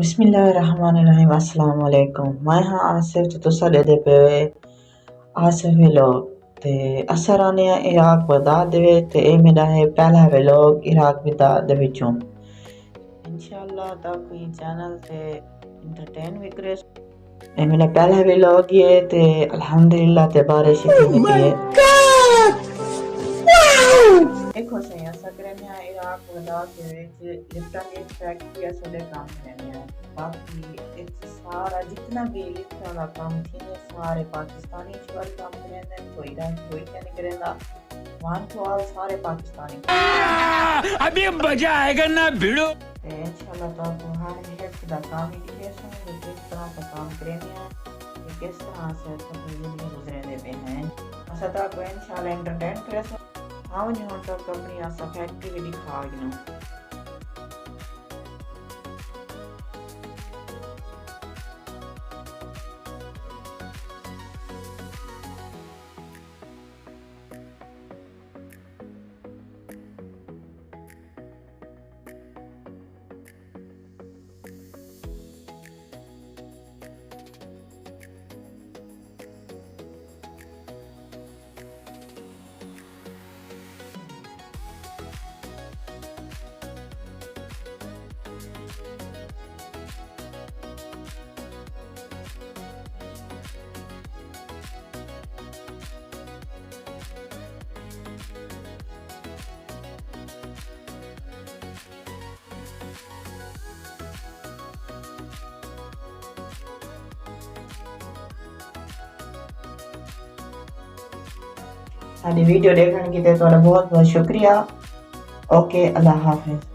बिस्मिल्लाहिर्रहमानिर्रहीम अस्सलाम वालेकुम। मैं हाँ आसिफ तो तुसा दे पे आसिफ व्लॉग ते असर आने इराक बता देवे ते ए मेरा है पहला व्लॉग इराक बता दे विचों इंशाल्लाह ता कोई चैनल ते एंटरटेन भी करे। ए मेरा पहला व्लॉग ये ते अल्हम्दुलिल्लाह ते बारिश इतनी निकली है। देखो सही असा करने इराक बता के लिफ्टन की फैक्ट्री असले काम करने बाकी इस सारा जितना भी लिफ्ट वाला काम थी सारे पाकिस्तानी चोर काम करने कोई क्या नहीं करेगा वहां तो all सारे पाकिस्तानी अभी मजा आएगा ना भिड़ो। इंशाल्लाह तो आपको हर हेल्प का काम ही दिखेगा किस तरह का काम करेंगे किस तरह से जिंदगी गुजरे देते हैं ऐसा तो आपको इंशाल्लाह एंटरटेन करे। हाँ जी हाँ तो कंपनी ऐसा फैक्ट्री भी दिखा गिनो। साडी वीडियो देखने की बहुत बहुत शुक्रिया। ओके अल्लाह हाफिज।